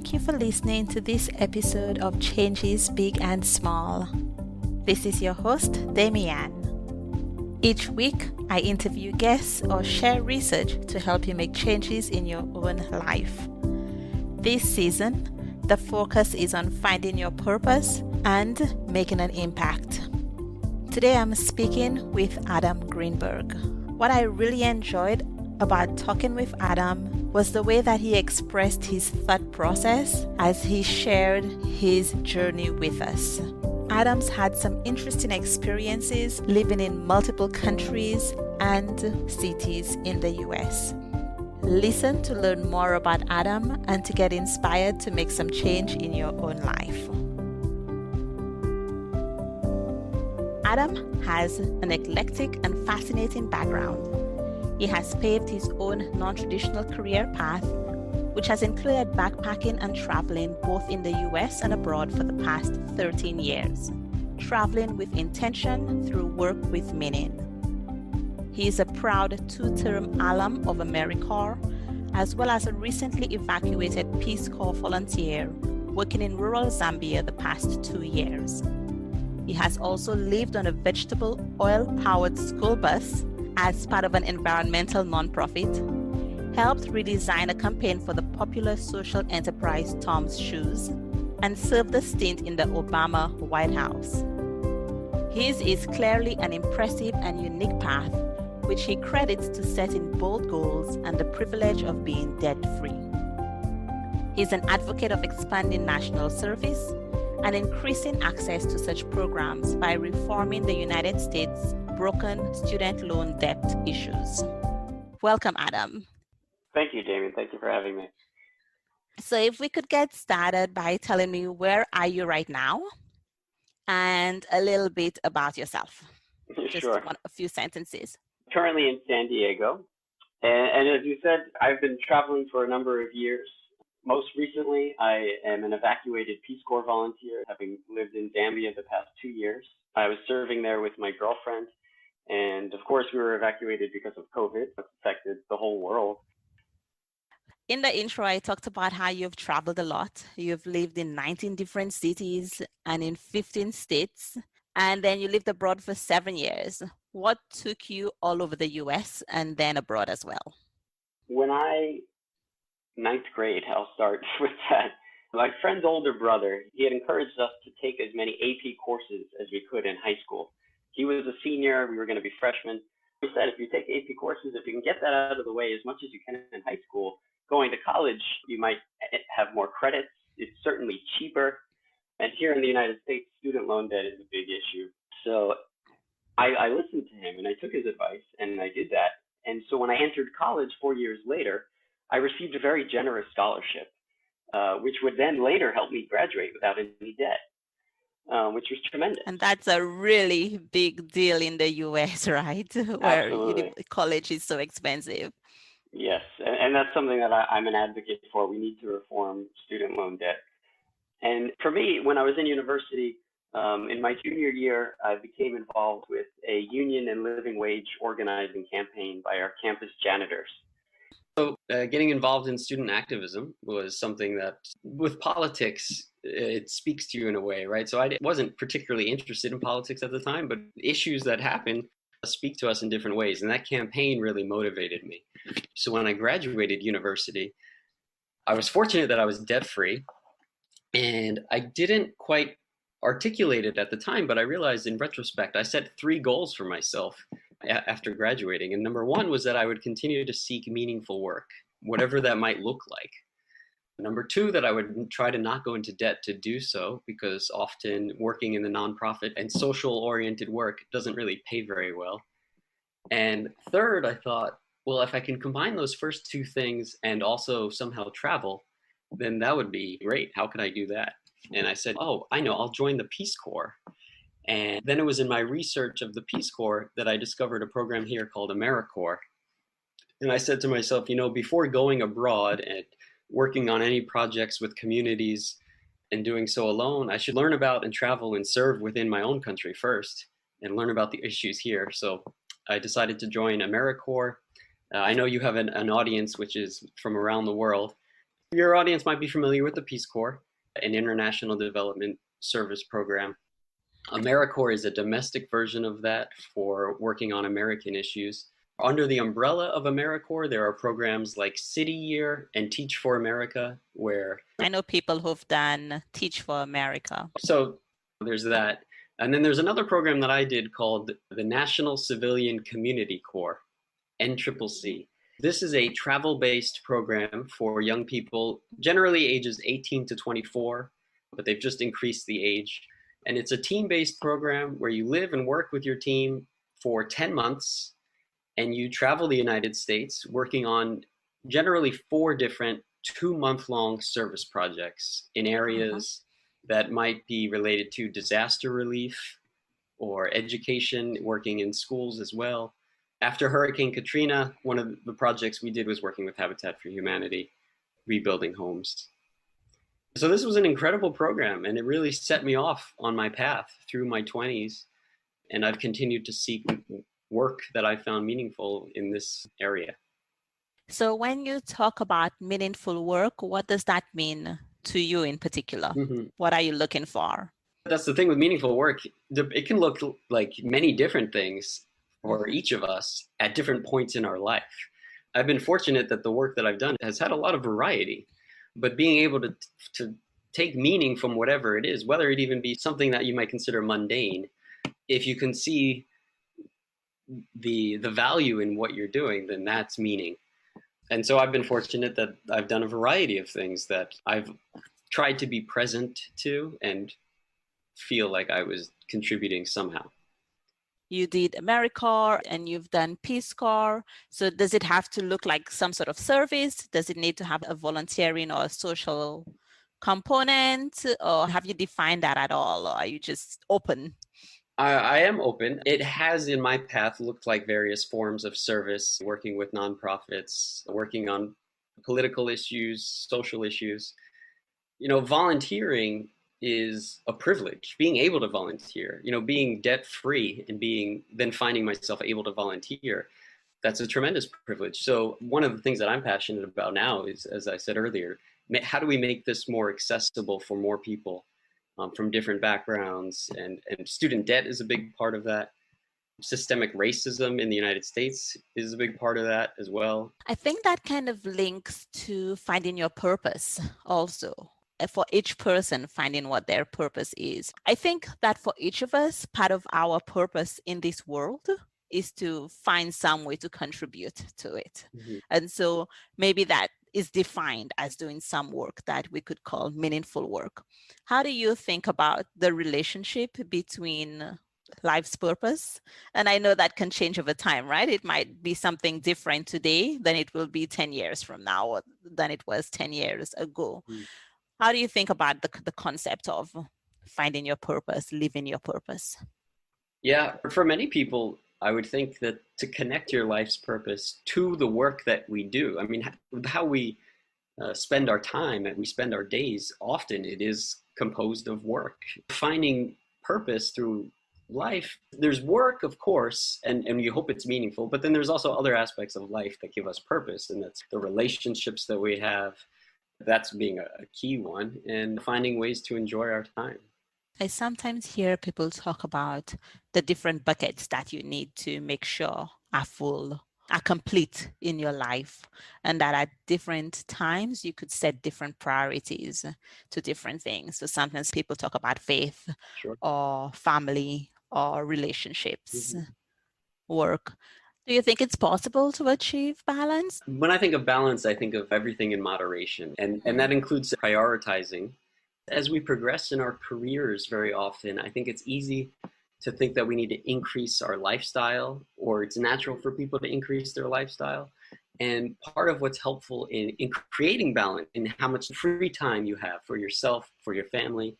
Thank you for listening to this episode of Changes Big and Small. This is your host, Lianne. Each week, I interview guests or share research to help you make changes in your own life. This season, the focus is on finding your purpose and making an impact. Today, I'm speaking with Adam Greenberg. What I really enjoyed about talking with Adam was the way that he expressed his thought process as he shared his journey with us. Adam's had some interesting experiences living in multiple countries and cities in the US. Listen to learn more about Adam and to get inspired to make some change in your own life. Adam has an eclectic and fascinating background. He has paved his own non-traditional career path, which has included backpacking and traveling both in the US and abroad for the past 13 years, traveling with intention through work with meaning. He is a proud 2-term alum of Americorps, as well as a recently evacuated Peace Corps volunteer working in rural Zambia the past 2 years. He has also lived on a vegetable oil-powered school bus as part of an environmental nonprofit, helped redesign a campaign for the popular social enterprise Tom's Shoes, and served a stint in the Obama White House. His is clearly an impressive and unique path, which he credits to setting bold goals and the privilege of being debt-free. He's an advocate of expanding national service and increasing access to such programs by reforming the United States' broken student loan debt issues. Welcome, Adam. Thank you, Damien. Thank you for having me. So if we could get started by telling me where are you right now and a little bit about yourself. Just Sure. a few sentences. Currently in San Diego. And as you said, I've been traveling for a number of years. Most recently, I am an evacuated Peace Corps volunteer, having lived in Zambia the past 2 years. I was serving there with my girlfriend. And of course, we were evacuated because of COVID. It affected the whole world. In the intro, I talked about how you've traveled a lot. You've lived in 19 different cities and in 15 states. And then you lived abroad for 7 years. What took you all over the US and then abroad as well? When ninth grade, I'll start with that. My friend's older brother, he had encouraged us to take as many AP courses as we could in high school. He was a senior, we were going to be freshmen. He said, if you take AP courses, if you can get that out of the way as much as you can in high school, going to college, you might have more credits. It's certainly cheaper. And here in the United States, student loan debt is a big issue. So I listened to him and I took his advice and I did that. And so when I entered college 4 years later, I received a very generous scholarship, which would then later help me graduate without any debt, which was tremendous. And that's a really big deal in the US, right? Where college is so expensive. Yes, and that's something that I'm an advocate for. We need to reform student loan debt. And for me, when I was in university, in my junior year, I became involved with a union and living wage organizing campaign by our campus janitors. So getting involved in student activism was something that, with politics, it speaks to you in a way, right? So I wasn't particularly interested in politics at the time, but issues that happen speak to us in different ways. And that campaign really motivated me. So when I graduated university, I was fortunate that I was debt-free. And I didn't quite articulate it at the time, but I realized in retrospect, I set 3 goals for myself after graduating. And number 1 was that I would continue to seek meaningful work, whatever that might look like. Number 2, that I would try to not go into debt to do so, because often working in the nonprofit and social-oriented work doesn't really pay very well. And 3rd, I thought, well, if I can combine those first 2 things and also somehow travel, then that would be great. How could I do that? And I said, oh, I know, I'll join the Peace Corps. And then it was in my research of the Peace Corps that I discovered a program here called Americorps. And I said to myself, before going abroad and working on any projects with communities and doing so alone, I should learn about and travel and serve within my own country first and learn about the issues here. So I decided to join Americorps. I know you have an audience which is from around the world. Your audience might be familiar with the Peace Corps, an international development service program. Americorps is a domestic version of that for working on American issues. Under the umbrella of Americorps, there are programs like City Year and Teach for America, where I know people who've done Teach for America. So there's that. And then there's another program that I did called the National Civilian Community Corps, NCCC. This is a travel-based program for young people, generally ages 18 to 24, but they've just increased the age. And it's a team-based program where you live and work with your team for 10 months, and you travel the United States working on generally 4 different 2-month-long service projects in areas that might be related to disaster relief or education, working in schools as well. After Hurricane Katrina, one of the projects we did was working with Habitat for Humanity, rebuilding homes. So this was an incredible program, and it really set me off on my path through my 20s. And I've continued to seek work that I found meaningful in this area. So when you talk about meaningful work, what does that mean to you in particular? What are you looking for? That's the thing with meaningful work. It can look like many different things for each of us at different points in our life. I've been fortunate that the work that I've done has had a lot of variety, but being able to take meaning from whatever it is, whether it even be something that you might consider mundane, if you can see the value in what you're doing, then that's meaning. And so I've been fortunate that I've done a variety of things that I've tried to be present to and feel like I was contributing somehow. You did Americorps and you've done Peace Corps. So does it have to look like some sort of service? Does it need to have a volunteering or a social component? Or have you defined that at all? Or are you just open? I am open. It has in my path looked like various forms of service, working with nonprofits, working on political issues, social issues. You know, volunteering is a privilege. Being able to volunteer, you know, being debt-free and then finding myself able to volunteer, that's a tremendous privilege. So one of the things that I'm passionate about now is, as I said earlier, how do we make this more accessible for more people? From different backgrounds, and student debt is a big part of that. Systemic racism in the United States is a big part of that as well. I think that kind of links to finding your purpose also. For each person, finding what their purpose is. I think that for each of us, part of our purpose in this world is to find some way to contribute to it. And so maybe that is defined as doing some work that we could call meaningful work. How do you think about the relationship between life's purpose? And I know that can change over time, right? It might be something different today than it will be 10 years from now or than it was 10 years ago. How do you think about the concept of finding your purpose, living your purpose? Yeah, for many people, I would think that to connect your life's purpose to the work that we do, I mean, how we spend our time and we spend our days, often it is composed of work. Finding purpose through life, there's work, of course, and you hope it's meaningful, but then there's also other aspects of life that give us purpose, and that's the relationships that we have. That's being a key one, and finding ways to enjoy our time. I sometimes hear people talk about the different buckets that you need to make sure are full, are complete in your life, and that at different times you could set different priorities to different things. So sometimes people talk about faith, or family, or relationships, work. Do you think it's possible to achieve balance? When I think of balance, I think of everything in moderation, and that includes prioritizing. As we progress in our careers very often, I think it's easy to think that we need to increase our lifestyle, or it's natural for people to increase their lifestyle. And part of what's helpful in creating balance in how much free time you have for yourself, for your family,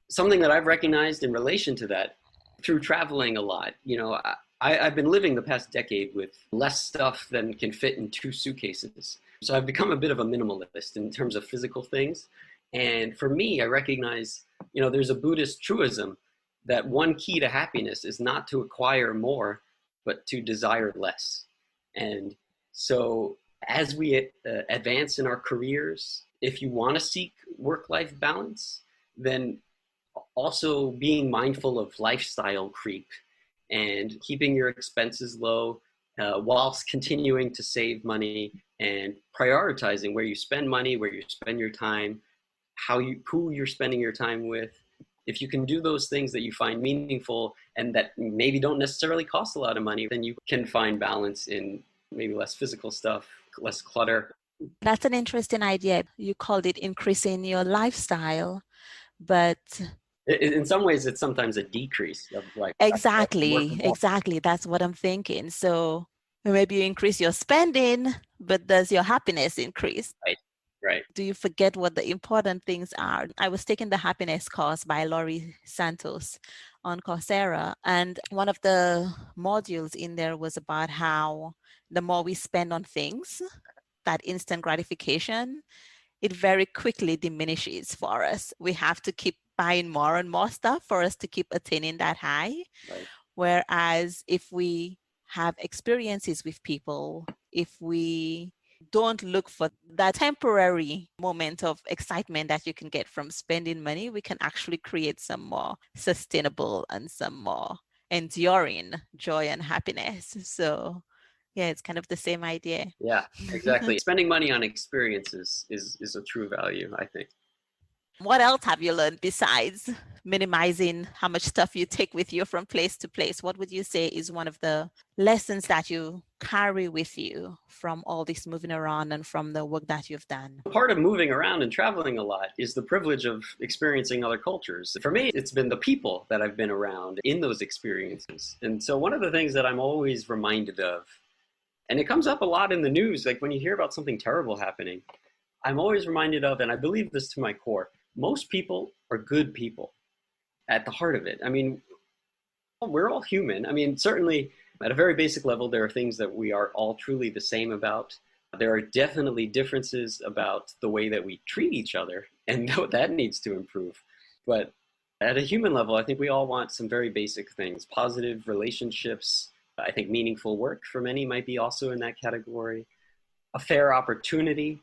something that I've recognized in relation to that through traveling a lot. You know, I've been living the past decade with less stuff than can fit in 2 suitcases. So I've become a bit of a minimalist in terms of physical things. And for me, I recognize, you know, there's a Buddhist truism that one key to happiness is not to acquire more, but to desire less. And so as we advance in our careers, if you want to seek work-life balance, then also being mindful of lifestyle creep and keeping your expenses low whilst continuing to save money and prioritizing where you spend money, where you spend your time, who you're spending your time with. If you can do those things that you find meaningful and that maybe don't necessarily cost a lot of money, then you can find balance in maybe less physical stuff, less clutter. That's an interesting idea. You called it increasing your lifestyle, but in some ways it's sometimes a decrease of like exactly, that's what I'm thinking. So maybe you increase your spending, but does your happiness increase? Right. Do you forget what the important things are? I was taking the happiness course by Laurie Santos on Coursera, and one of the modules in there was about how the more we spend on things, that instant gratification, it very quickly diminishes for us. We have to keep buying more and more stuff for us to keep attaining that high. Right. Whereas if we have experiences with people, if we don't look for that temporary moment of excitement that you can get from spending money, we can actually create some more sustainable and some more enduring joy and happiness. So yeah, it's kind of the same idea. Yeah, exactly. Spending money on experiences is a true value, I think. What else have you learned besides minimizing how much stuff you take with you from place to place? What would you say is one of the lessons that you carry with you from all this moving around and from the work that you've done? Part of moving around and traveling a lot is the privilege of experiencing other cultures. For me, it's been the people that I've been around in those experiences. And so one of the things that I'm always reminded of, and it comes up a lot in the news, like when you hear about something terrible happening, I'm always reminded of, and I believe this to my core, most people are good people at the heart of it. I mean, we're all human. I mean, certainly at a very basic level, there are things that we are all truly the same about. There are definitely differences about the way that we treat each other, and that needs to improve. But at a human level, I think we all want some very basic things. Positive relationships. I think meaningful work for many might be also in that category. A fair opportunity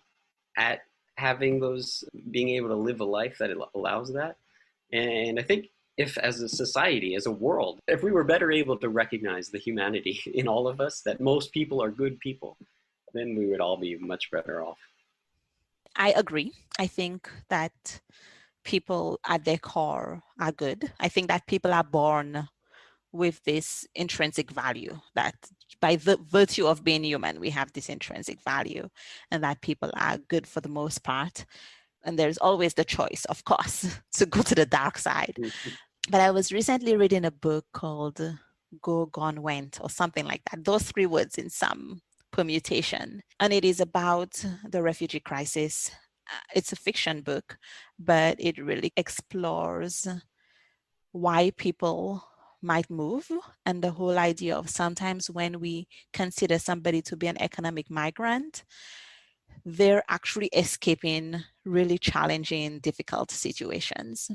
at having those, being able to live a life that allows that. And I think if as a society, as a world, if we were better able to recognize the humanity in all of us, that most people are good people, then we would all be much better off. I agree. I think that people at their core are good. I think that people are born with this intrinsic value, that by the virtue of being human, we have this intrinsic value, and that people are good for the most part. And there's always the choice, of course, to go to the dark side. Mm-hmm. But I was recently reading a book called Go, Gone, Went, or something like that. Those three words in some permutation. And it is about the refugee crisis. It's a fiction book, but it really explores why people might move, and the whole idea of sometimes when we consider somebody to be an economic migrant, they're actually escaping really challenging, difficult situations.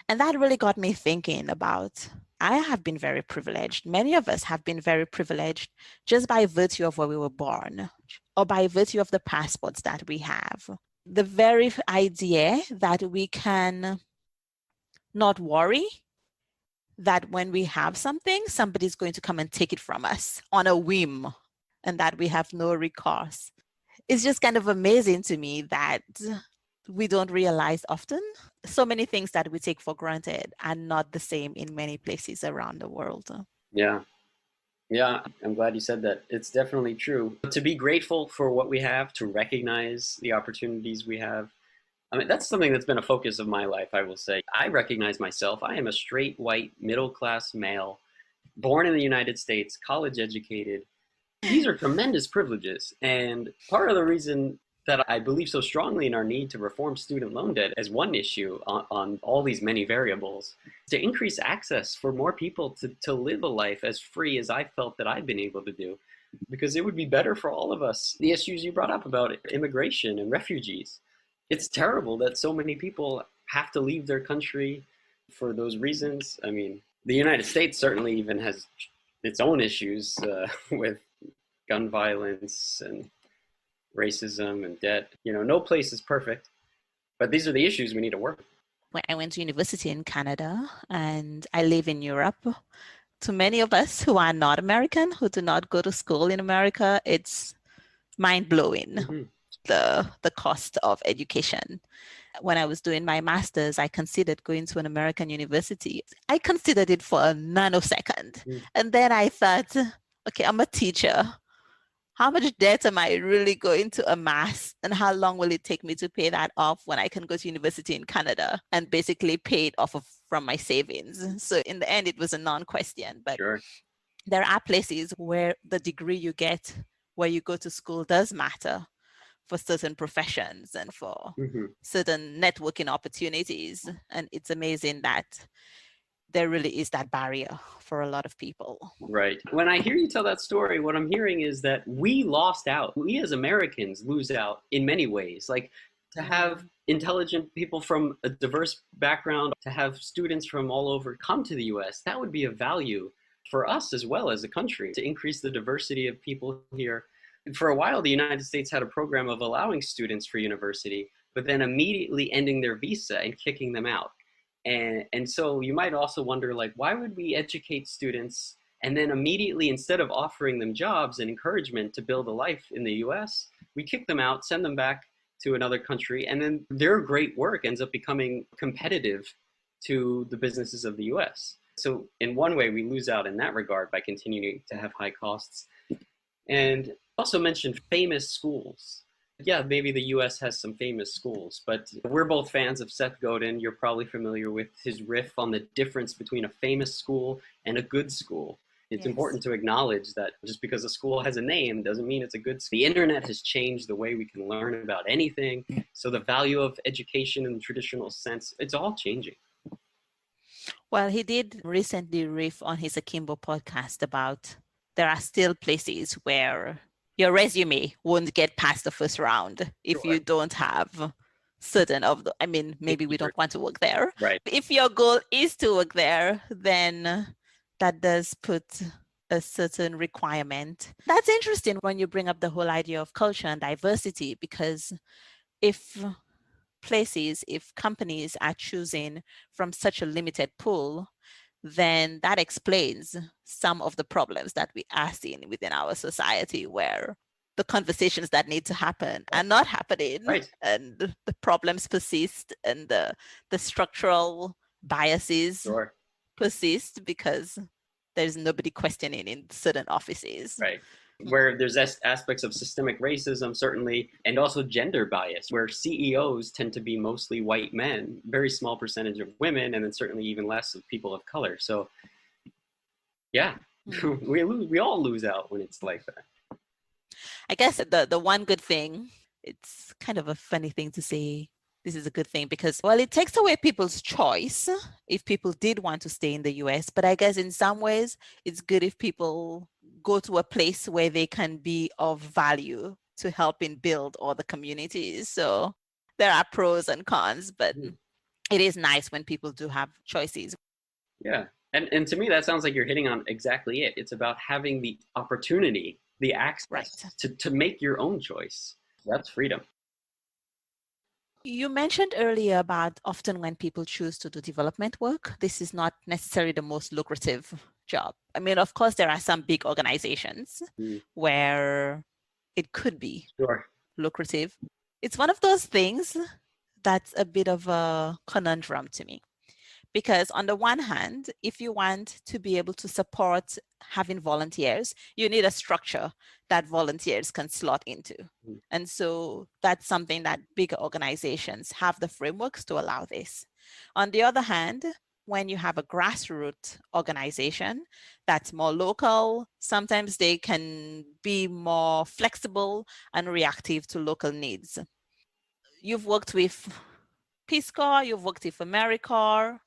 And that really got me thinking about, I have been very privileged. Many of us have been very privileged just by virtue of where we were born or by virtue of the passports that we have. The very idea that we can not worry that when we have something, somebody's going to come and take it from us on a whim, and that we have no recourse. It's just kind of amazing to me that we don't realize often. So many things that we take for granted are not the same in many places around the world. Yeah, I'm glad you said that. It's definitely true. To be grateful for what we have, to recognize the opportunities we have. I mean, that's something that's been a focus of my life, I will say. I recognize myself. I am a straight, white, middle-class male, born in the United States, college educated. These are tremendous privileges. And part of the reason that I believe so strongly in our need to reform student loan debt as one issue on all these many variables, to increase access for more people to live a life as free as I felt that I've been able to do, because it would be better for all of us. The issues you brought up about immigration and refugees. It's terrible that so many people have to leave their country for those reasons. I mean, the United States certainly even has its own issues with gun violence and racism and debt. No place is perfect, but these are the issues we need to work with. When I went to university in Canada and I live in Europe, to many of us who are not American, who do not go to school in America, it's mind-blowing, Mm-hmm. the cost of education. When I was doing my master's, I considered going to an American university. I considered it for a nanosecond. Mm. And then I thought, okay, I'm a teacher. How much debt am I really going to amass? And how long will it take me to pay that off when I can go to university in Canada and basically pay it off from my savings? So in the end, it was a non-question. But Sure. There are places where the degree you get where you go to school does matter for certain professions and for Mm-hmm. certain networking opportunities. And it's amazing that there really is that barrier for a lot of people. Right. When I hear you tell that story, what I'm hearing is that we lost out. We as Americans lose out in many ways. Like to have intelligent people from a diverse background, to have students from all over come to the US, that would be a value for us as well as a country to increase the diversity of people here. For a while, the United States had a program of allowing students for university, but then immediately ending their visa and kicking them out. And so you might also wonder, like, why would we educate students and then immediately, instead of offering them jobs and encouragement to build a life in the US, we kick them out, send them back to another country, and then their great work ends up becoming competitive to the businesses of the US. So in one way, we lose out in that regard by continuing to have high costs. And also mentioned famous schools. Yeah, maybe the US has some famous schools, but we're both fans of Seth Godin. You're probably familiar with his riff on the difference between a famous school and a good school. It's important to acknowledge that just because a school has a name doesn't mean it's a good school. The internet has changed the way we can learn about anything. So the value of education in the traditional sense, it's all changing. Well, he did recently riff on his Akimbo podcast about there are still places where your resume won't get past the first round if you don't have certain of the, I mean, maybe we don't want to work there. Right. If your goal is to work there, then that does put a certain requirement. That's interesting when you bring up the whole idea of culture and diversity, because if companies are choosing from such a limited pool, then that explains some of the problems that we are seeing within our society, where the conversations that need to happen are not happening, and the problems persist, and the structural biases persist because there's nobody questioning in certain offices. Right. Where there's aspects of systemic racism, certainly, and also gender bias, where CEOs tend to be mostly white men, very small percentage of women, and then certainly even less of people of color. So, yeah, we all lose out when it's like that. I guess the one good thing, it's kind of a funny thing to say, this is a good thing, because, well, it takes away people's choice if people did want to stay in the US. But I guess in some ways, it's good if people go to a place where they can be of value to helping build other communities. So there are pros and cons, but it is nice when people do have choices. Yeah. And to me, that sounds like you're hitting on exactly it. It's about having the opportunity, the access to make your own choice. That's freedom. You mentioned earlier about often when people choose to do development work, this is not necessarily the most lucrative job. I mean, of course, there are some big organizations where it could be lucrative. It's one of those things that's a bit of a conundrum to me. Because on the one hand, if you want to be able to support having volunteers, you need a structure that volunteers can slot into. And so that's something that bigger organizations have the frameworks to allow this. On the other hand, when you have a grassroots organization that's more local, sometimes they can be more flexible and reactive to local needs. You've worked with Peace Corps, you've worked with Americorps.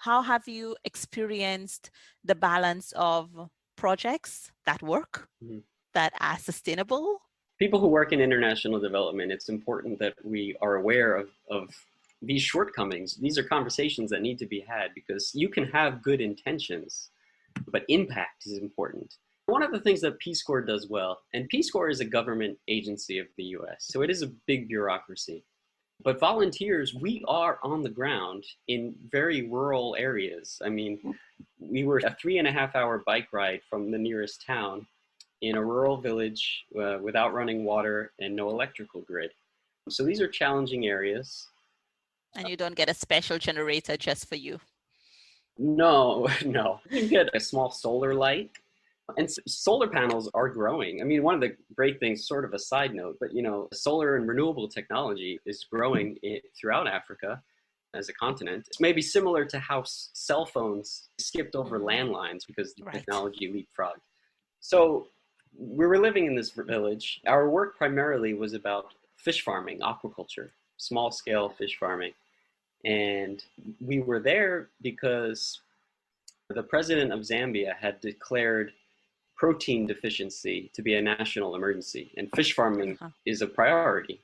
How have you experienced the balance of projects that work, that are sustainable? People who work in international development, it's important that we are aware of these shortcomings. These are conversations that need to be had, because you can have good intentions, but impact is important. One of the things that Peace Corps does well, and Peace Corps is a government agency of the US, so it is a big bureaucracy. But volunteers, we are on the ground in very rural areas. I mean, we were a 3.5 hour bike ride from the nearest town in a rural village without running water and no electrical grid. So these are challenging areas. And you don't get a special generator just for you. No. You get a small solar light. And solar panels are growing. I mean, one of the great things, sort of a side note, but solar and renewable technology is growing throughout Africa as a continent. It's maybe similar to how cell phones skipped over landlines because the technology leapfrogged. So we were living in this village. Our work primarily was about fish farming, aquaculture, small scale fish farming. And we were there because the president of Zambia had declared protein deficiency to be a national emergency, and fish farming is a priority.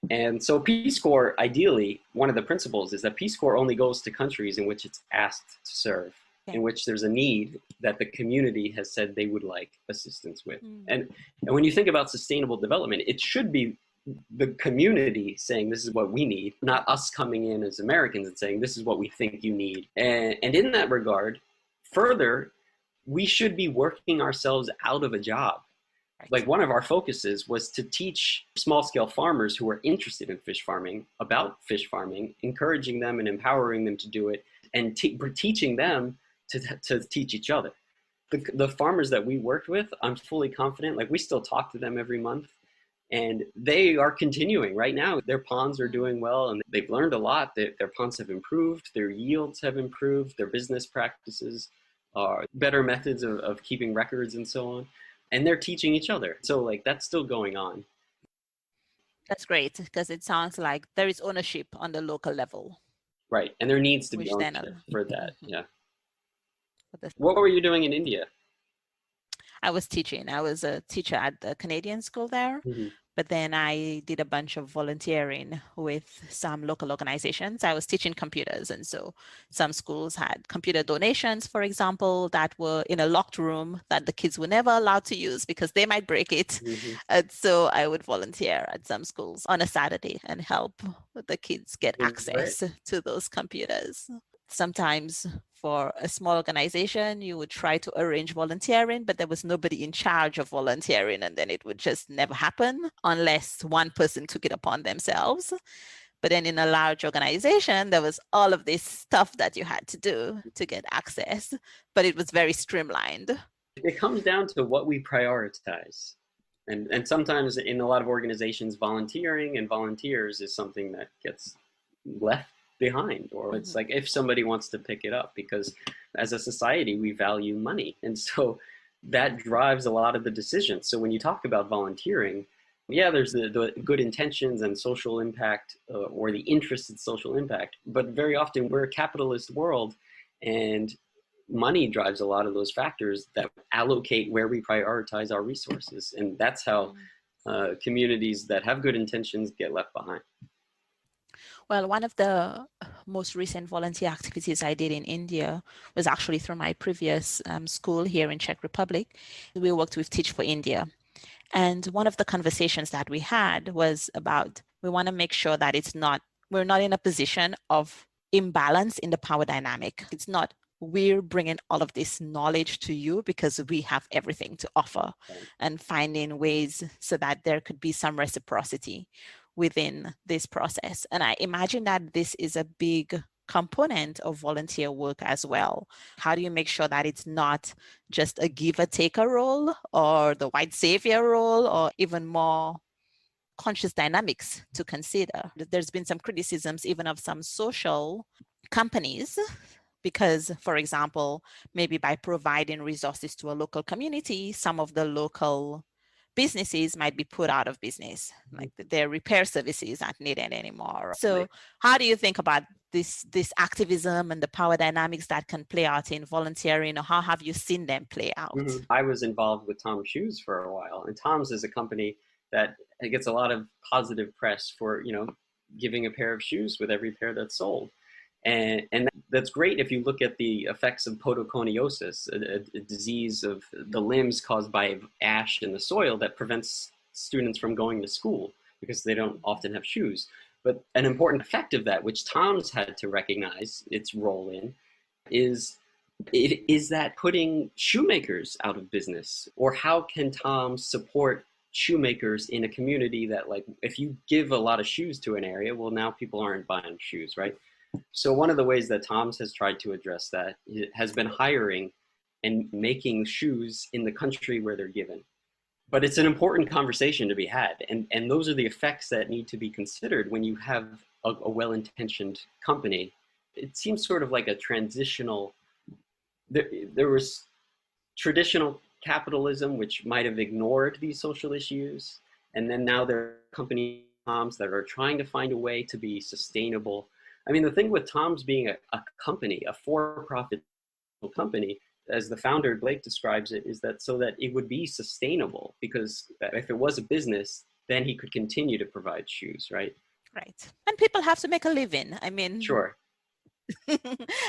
And so Peace Corps, ideally, one of the principles is that Peace Corps only goes to countries in which it's asked to serve, in which there's a need that the community has said they would like assistance with. And when you think about sustainable development, it should be the community saying this is what we need, not us coming in as Americans and saying this is what we think you need. And in that regard, further, we should be working ourselves out of a job. Like one of our focuses was to teach small-scale farmers who are interested in fish farming about fish farming, encouraging them and empowering them to do it, and teaching them to teach each other. The farmers that we worked with, I'm fully confident, like we still talk to them every month, and they are continuing right now. Their ponds are doing well, and they've learned a lot. Their ponds have improved, their yields have improved, their business practices are better methods of keeping records and so on. And they're teaching each other. So like that's still going on. That's great, because it sounds like there is ownership on the local level. Right. And there needs to be ownership for that. Yeah. What were you doing in India? I was teaching. I was a teacher at the Canadian school there. But then I did a bunch of volunteering with some local organizations. I was teaching computers. And so some schools had computer donations, for example, that were in a locked room that the kids were never allowed to use because they might break it. And so I would volunteer at some schools on a Saturday and help the kids get access to those computers. Sometimes for a small organization, you would try to arrange volunteering, but there was nobody in charge of volunteering, and then it would just never happen unless one person took it upon themselves. But then in a large organization, there was all of this stuff that you had to do to get access, but it was very streamlined. It comes down to what we prioritize. And sometimes in a lot of organizations, volunteering and volunteers is something that gets left behind, or it's like if somebody wants to pick it up, because as a society we value money, and so that drives a lot of the decisions. So when you talk about volunteering, there's the good intentions and social impact, or the interest in social impact, but very often we're a capitalist world, and money drives a lot of those factors that allocate where we prioritize our resources, and that's how communities that have good intentions get left behind. Well, one of the most recent volunteer activities I did in India was actually through my previous school here in Czech Republic. We worked with Teach for India. And one of the conversations that we had was about, we want to make sure that we're not in a position of imbalance in the power dynamic. It's not, we're bringing all of this knowledge to you because we have everything to offer, and finding ways so that there could be some reciprocity within this process. And I imagine that this is a big component of volunteer work as well. How do you make sure that it's not just a giver-taker role or the white savior role, or even more conscious dynamics to consider? There's been some criticisms even of some social companies because, for example, maybe by providing resources to a local community, some of the local businesses might be put out of business, like their repair services aren't needed anymore. So how do you think about this activism and the power dynamics that can play out in volunteering, or how have you seen them play out? I was involved with Tom's Shoes for a while, and Tom's is a company that gets a lot of positive press for, giving a pair of shoes with every pair that's sold. And that's great if you look at the effects of podoconiosis, a disease of the limbs caused by ash in the soil that prevents students from going to school because they don't often have shoes. But an important effect of that, which Tom's had to recognize its role in, is that putting shoemakers out of business? Or how can Tom support shoemakers in a community that, like, if you give a lot of shoes to an area, well, now people aren't buying shoes, right? So one of the ways that Tom's has tried to address that has been hiring and making shoes in the country where they're given. But it's an important conversation to be had. And those are the effects that need to be considered when you have a well-intentioned company. It seems sort of like a transitional, there was traditional capitalism, which might have ignored these social issues. And then now there are companies that are trying to find a way to be sustainable. I mean, the thing with Tom's being a company, a for-profit company, as the founder, Blake, describes it, is that so that it would be sustainable, because if it was a business, then he could continue to provide shoes, right? Right. And people have to make a living. I mean, sure.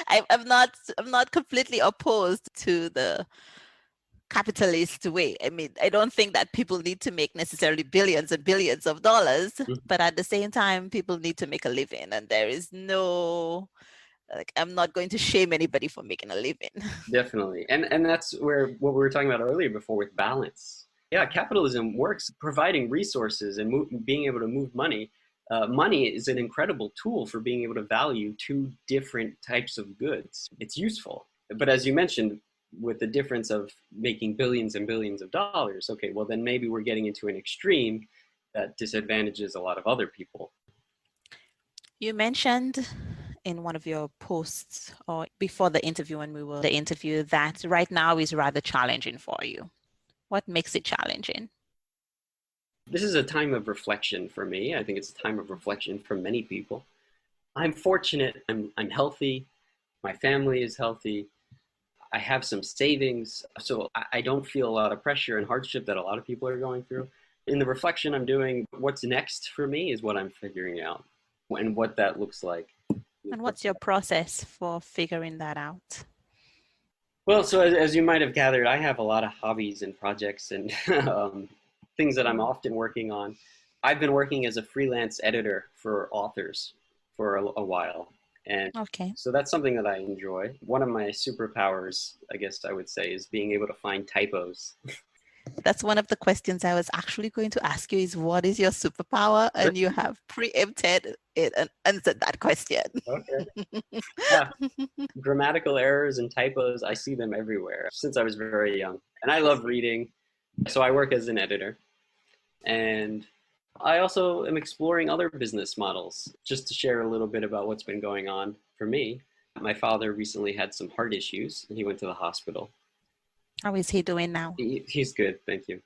I'm not completely opposed to the capitalist way. I mean, I don't think that people need to make necessarily billions and billions of dollars, but at the same time, people need to make a living, and there is no, like, I'm not going to shame anybody for making a living. Definitely. And that's where what we were talking about earlier before with balance. Yeah, capitalism works providing resources and being able to move money. Money is an incredible tool for being able to value two different types of goods. It's useful. But as you mentioned, with the difference of making billions and billions of dollars, okay, well, then maybe we're getting into an extreme that disadvantages a lot of other people. You mentioned in one of your posts or before the interview, when we were the interview, that right now is rather challenging for you. What makes it challenging? This is a time of reflection for me. I think it's a time of reflection for many people. I'm fortunate. I'm healthy. My family is healthy. I have some savings. So I don't feel a lot of pressure and hardship that a lot of people are going through. In the reflection I'm doing, what's next for me is what I'm figuring out and what that looks like. And what's your process for figuring that out? Well, so as you might have gathered, I have a lot of hobbies and projects and things that I'm often working on. I've been working as a freelance editor for authors for a while. And so that's something that I enjoy. One of my superpowers, I guess I would say, is being able to find typos. That's one of the questions I was actually going to ask you, is what is your superpower? And you have preempted it and answered that question. Okay. Yeah. Grammatical errors and typos, I see them everywhere since I was very young. And I love reading. So I work as an editor. And I also am exploring other business models. Just to share a little bit about what's been going on for me. My father recently had some heart issues and he went to the hospital. How is he doing now? He's good, thank you.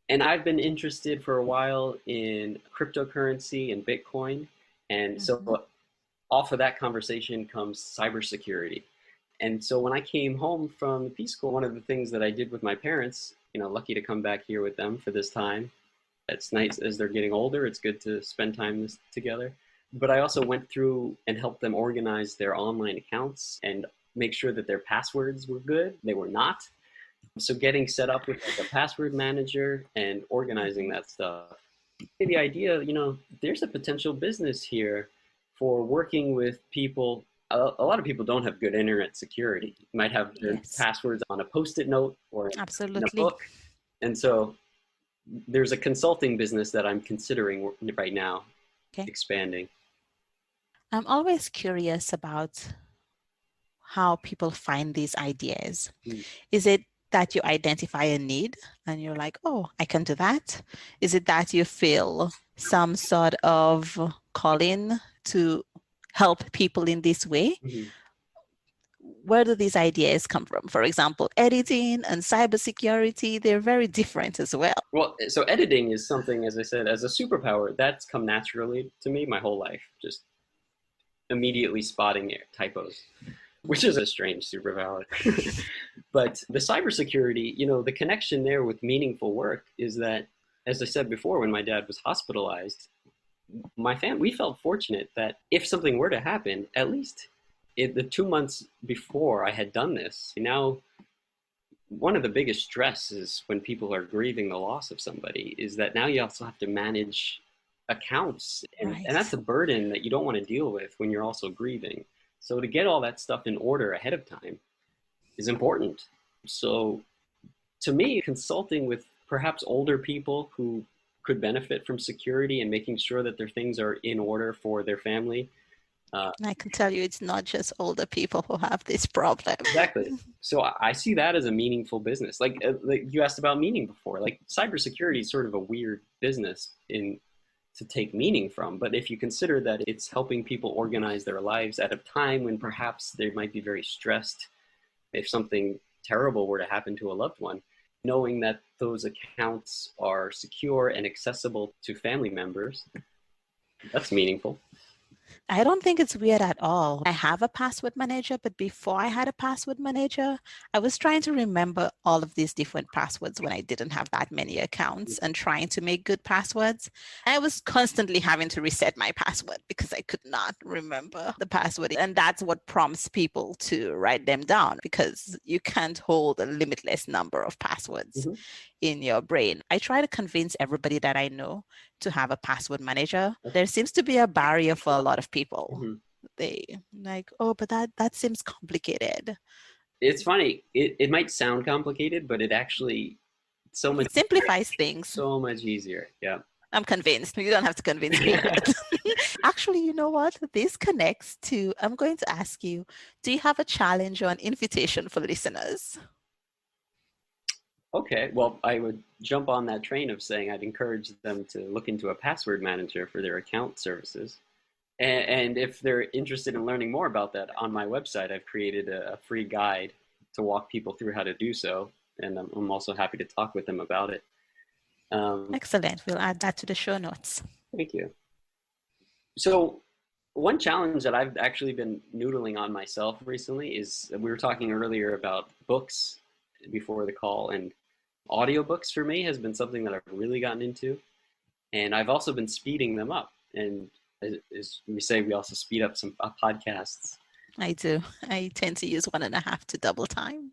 And I've been interested for a while in cryptocurrency and Bitcoin. And so off of that conversation comes cybersecurity. And so when I came home from the Peace Corps, one of the things that I did with my parents, lucky to come back here with them for this time. It's nice as they're getting older. It's good to spend time together. But I also went through and helped them organize their online accounts and make sure that their passwords were good. They were not. So getting set up with like a password manager and organizing that stuff. The idea, there's a potential business here for working with people. A lot of people don't have good internet security. You might have their passwords on a Post-it note or in a book. And so there's a consulting business that I'm considering right now, expanding. I'm always curious about how people find these ideas. Is it that you identify a need and you're like, oh, I can do that? Is it that you feel some sort of calling to help people in this way? Where do these ideas come from? For example, editing and cybersecurity, they're very different as well. Well, so editing is something, as I said, as a superpower, that's come naturally to me my whole life, just immediately spotting typos, which is a strange superpower. But the cybersecurity, the connection there with meaningful work is that, as I said before, when my dad was hospitalized, my family, we felt fortunate that if something were to happen, at least the 2 months before I had done this, now one of the biggest stresses when people are grieving the loss of somebody is that now you also have to manage accounts. And that's a burden that you don't want to deal with when you're also grieving. So to get all that stuff in order ahead of time is important. So to me, consulting with perhaps older people who could benefit from security and making sure that their things are in order for their family. And I can tell you it's not just older people who have this problem. Exactly. So I see that as a meaningful business. Like you asked about meaning before. Like cybersecurity is sort of a weird business to take meaning from. But if you consider that it's helping people organize their lives at a time when perhaps they might be very stressed if something terrible were to happen to a loved one, knowing that those accounts are secure and accessible to family members, that's meaningful. I don't think it's weird at all. I have a password manager, but before I had a password manager, I was trying to remember all of these different passwords when I didn't have that many accounts and trying to make good passwords. I was constantly having to reset my password because I could not remember the password. And that's what prompts people to write them down, because you can't hold a limitless number of passwords in your brain. I try to convince everybody that I know to have a password manager. There seems to be a barrier for a lot of people. They like, oh, but that seems complicated. It's funny. It might sound complicated, but it actually it simplifies things. So much easier. Yeah. I'm convinced. You don't have to convince me. Actually, you know what? This connects to, I'm going to ask you, do you have a challenge or an invitation for listeners? Okay, well, I would jump on that train of saying I'd encourage them to look into a password manager for their account services. And if they're interested in learning more about that, on my website, I've created a free guide to walk people through how to do so. And I'm also happy to talk with them about it. Excellent. We'll add that to the show notes. Thank you. So one challenge that I've actually been noodling on myself recently is, we were talking earlier about books before the call, and audiobooks for me has been something that I've really gotten into, and I've also been speeding them up. And as we say, we also speed up some podcasts. I do. I tend to use 1.5 to double time.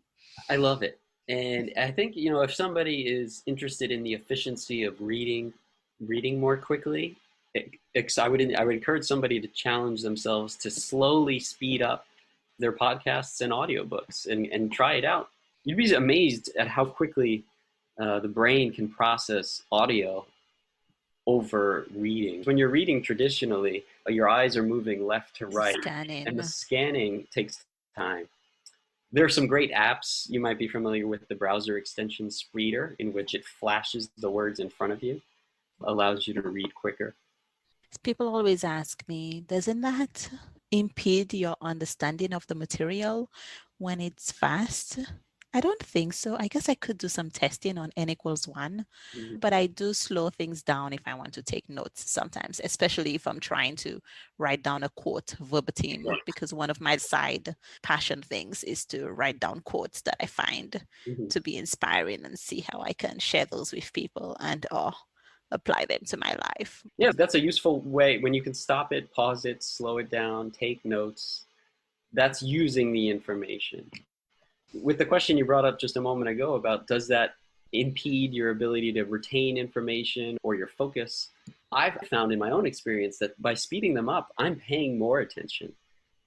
I love it. And I think, if somebody is interested in the efficiency of reading more quickly, I would encourage somebody to challenge themselves to slowly speed up their podcasts and audiobooks and try it out. You'd be amazed at how quickly the brain can process audio over reading. When you're reading traditionally, your eyes are moving left to right, and the scanning takes time. There are some great apps. You might be familiar with the browser extension Spreeder, in which it flashes the words in front of you, allows you to read quicker. People always ask me, doesn't that impede your understanding of the material when it's fast? I don't think so. I guess I could do some testing on n=1, but I do slow things down if I want to take notes sometimes, especially if I'm trying to write down a quote verbatim, because one of my side passion things is to write down quotes that I find to be inspiring and see how I can share those with people and apply them to my life. Yeah, that's a useful way when you can stop it, pause it, slow it down, take notes. That's using the information. With the question you brought up just a moment ago about, does that impede your ability to retain information or your focus? I've found in my own experience that by speeding them up, I'm paying more attention.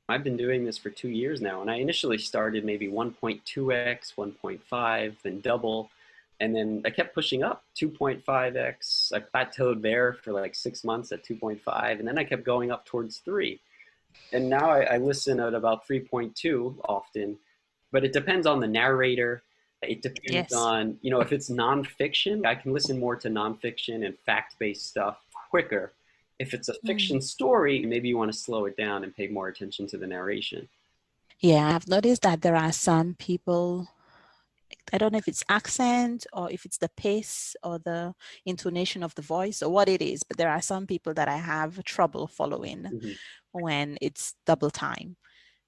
I've been doing this for 2 years now, and I initially started maybe 1.2x, 1.5, then double, and then I kept pushing up 2.5x. I plateaued there for like 6 months at 2.5, and then I kept going up towards 3. And now I listen at about 3.2 often. But it depends on the narrator. It depends on, if it's nonfiction, I can listen more to nonfiction and fact-based stuff quicker. If it's a fiction story, maybe you want to slow it down and pay more attention to the narration. Yeah, I've noticed that there are some people, I don't know if it's accent or if it's the pace or the intonation of the voice or what it is, but there are some people that I have trouble following when it's double time.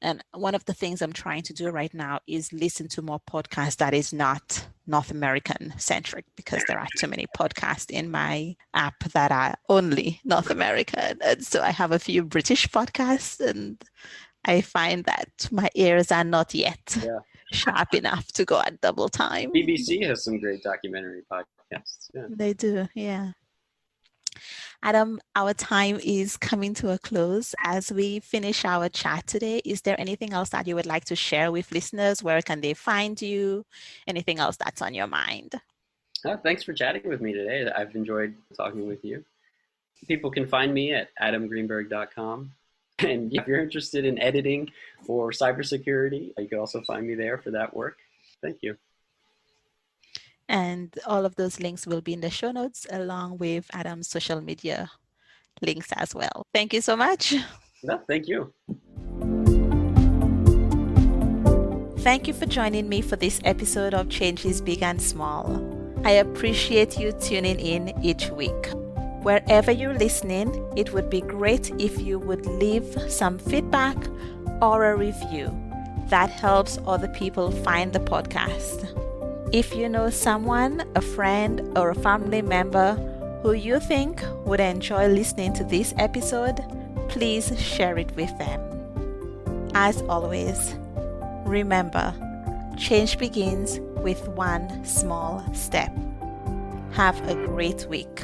And one of the things I'm trying to do right now is listen to more podcasts that is not North American centric, because there are too many podcasts in my app that are only North American. And so I have a few British podcasts, and I find that my ears are not yet Yeah. sharp enough to go at double time. BBC has some great documentary podcasts. Yeah. They do, yeah. Adam, our time is coming to a close. As we finish our chat today, is there anything else that you would like to share with listeners? Where can they find you? Anything else that's on your mind? Thanks for chatting with me today. I've enjoyed talking with you. People can find me at adamgreenberg.com. And if you're interested in editing or cybersecurity, you can also find me there for that work. Thank you. And all of those links will be in the show notes along with Adam's social media links as well. Thank you so much. No, thank you. Thank you for joining me for this episode of Changes Big and Small. I appreciate you tuning in each week. Wherever you're listening, it would be great if you would leave some feedback or a review. That helps other people find the podcast. If you know someone, a friend, or a family member who you think would enjoy listening to this episode, please share it with them. As always, remember, change begins with one small step. Have a great week.